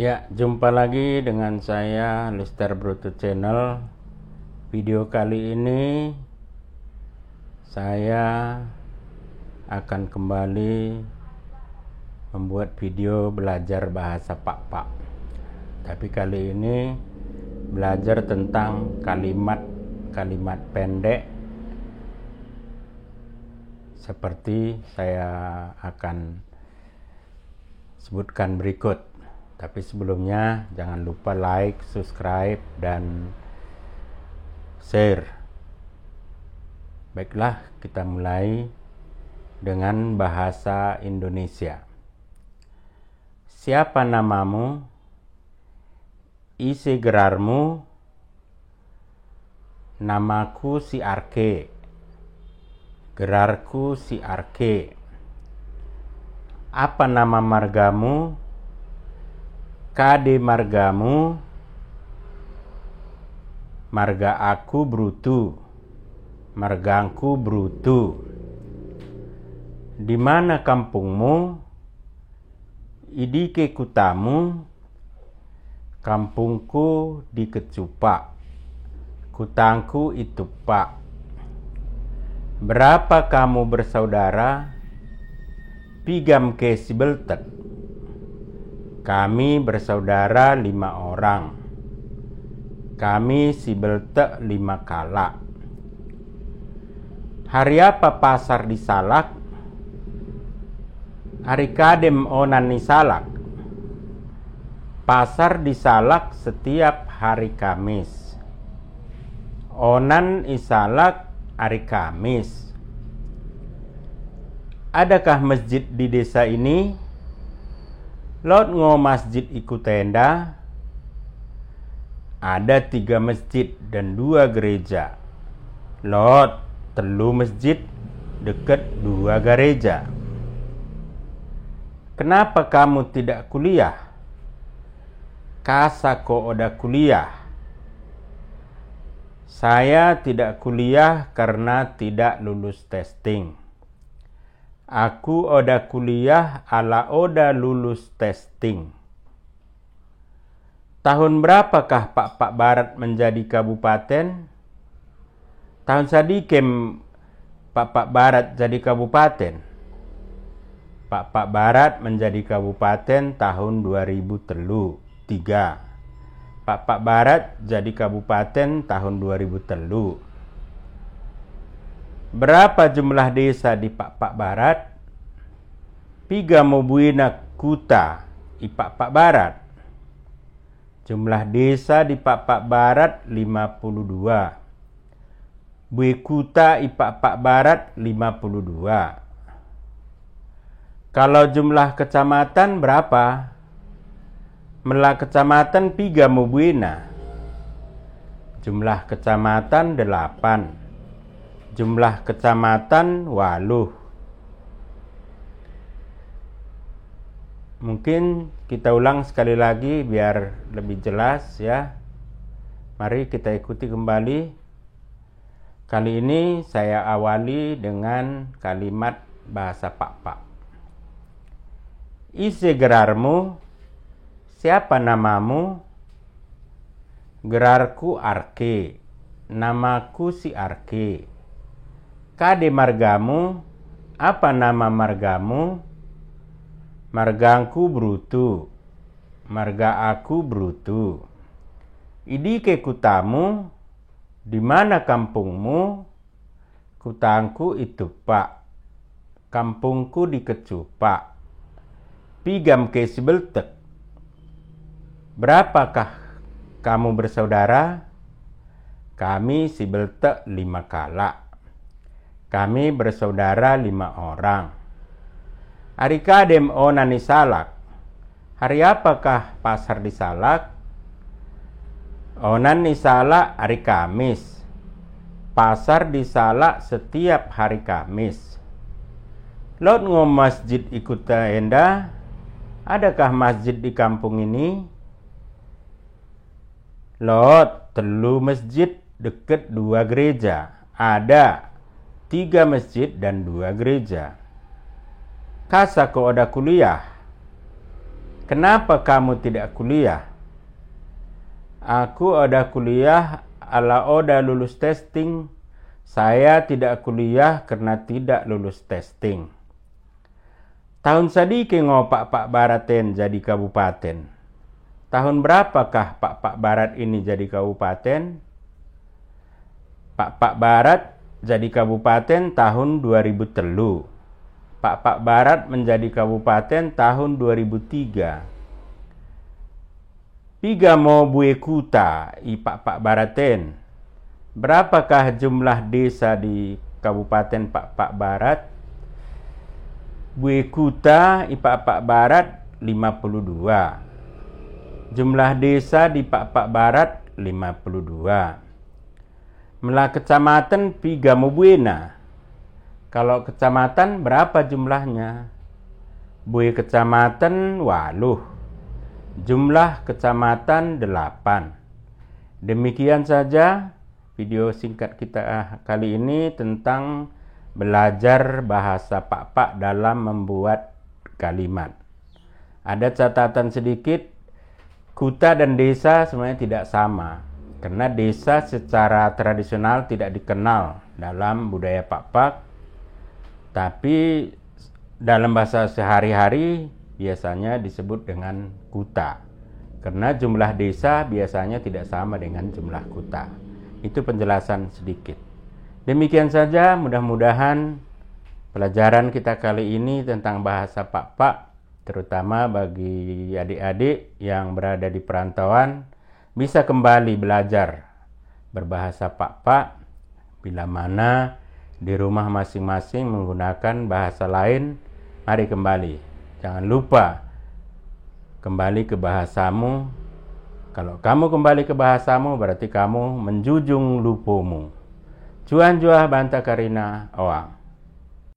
Ya, jumpa lagi dengan saya Lister Bruto Channel. Video kali ini saya akan kembali membuat video belajar bahasa Pak-Pak. Tapi kali ini belajar tentang kalimat-kalimat pendek seperti saya akan sebutkan berikut. Tapi sebelumnya jangan lupa like, subscribe, dan share. Baiklah, kita mulai dengan bahasa Indonesia. Siapa namamu? Isi gerarmu? Namaku si Arke. Gerarku si Arke. Apa nama margamu? Kade margamu? Marga aku Brutu. Margangku Brutu. Di mana kampungmu? Idike kutamu? Kampungku di Kecupak. Kutangku itu Pak. Berapa kamu bersaudara? Pigam ke Sibeltek. Kami bersaudara 5 orang. Kami Sibeltek 5 kala. Hari apa pasar di Salak? Hari kadem onan di Salak. Pasar di Salak setiap hari Kamis. Onan di Salak hari Kamis. Adakah masjid di desa ini? Lot ngo masjid iku tenda. Ada 3 masjid dan 2 gereja. Lot 3 masjid dekat 2 gereja. Kenapa kamu tidak kuliah? Kasako oda kuliah. Saya tidak kuliah karena tidak lulus testing. Aku oda kuliah ala oda lulus testing. Tahun berapakah Pak Barat menjadi kabupaten? Tahun sadikem Pak Barat jadi kabupaten. Pak Barat menjadi kabupaten tahun 2003. Pak Barat jadi kabupaten tahun 2003. Berapa jumlah desa di Pak Barat? Piga mobuina kuta di Pak Barat. Jumlah desa di Pak Barat 52. Bui kuta di Pak Barat 52. Kalau jumlah kecamatan berapa? Mela kecamatan piga mobuina. Jumlah kecamatan 8. Jumlah kecamatan 8. Mungkin kita ulang sekali lagi biar lebih jelas ya. Mari kita ikuti kembali. Kali ini saya awali dengan kalimat bahasa Pak-Pak. Isi gerarmu? Siapa namamu? Gerarku Arke. Namaku si Arke. Kade margamu? Apa nama margamu? Margangku Brutu. Marga aku Brutu. Idike kutamu? Di mana kampungmu? Kutangku itu Pak. Kampungku di Kecupak. Pigam ke Sibeltek. Berapakah kamu bersaudara? Kami Sibeltek 5 kala. Kami bersaudara 5 orang. Hari kadem onan di Salak. Hari apakah pasar di Salak? Onan di Salak hari Kamis. Pasar di Salak setiap hari Kamis. Lot ngo masjid ikut tenda. Adakah masjid di kampung ini? Lot 3 masjid dekat 2 gereja. Ada 3 masjid dan 2 gereja. Kasako oda kuliah? Kenapa kamu tidak kuliah? Aku ada kuliah ala oda lulus testing. Saya tidak kuliah karena tidak lulus testing. Tahun sadiki ngopak Pak Baraten jadi kabupaten. Tahun berapakah Pak Barat ini jadi kabupaten? Pak Barat jadi kabupaten tahun 2003. Pak Barat menjadi kabupaten tahun 2003. Piga mo bue kuta i Pak Baraten. Berapakah jumlah desa di Kabupaten Pak Barat? Bue kuta i Pak Barat 52. Jumlah desa di Pak Barat 52. Melah kecamatan piga mo buena. Kalau kecamatan berapa jumlahnya? Bue kecamatan waluh. Jumlah kecamatan 8. Demikian saja video singkat kita kali ini tentang belajar bahasa Pak dalam membuat kalimat. Ada catatan sedikit, kuta dan desa sebenarnya tidak sama. Karena desa secara tradisional tidak dikenal dalam budaya Pak. Tapi dalam bahasa sehari-hari biasanya disebut dengan kuta. Karena jumlah desa biasanya tidak sama dengan jumlah kuta. Itu penjelasan sedikit. Demikian saja, mudah-mudahan pelajaran kita kali ini tentang bahasa Pak, terutama bagi adik-adik yang berada di perantauan, bisa kembali belajar berbahasa Pak bila mana di rumah masing-masing menggunakan bahasa lain. Mari kembali. Jangan lupa kembali ke bahasamu. Kalau kamu kembali ke bahasamu, berarti kamu menjunjung lupumu. Cuan juah banta karina oang.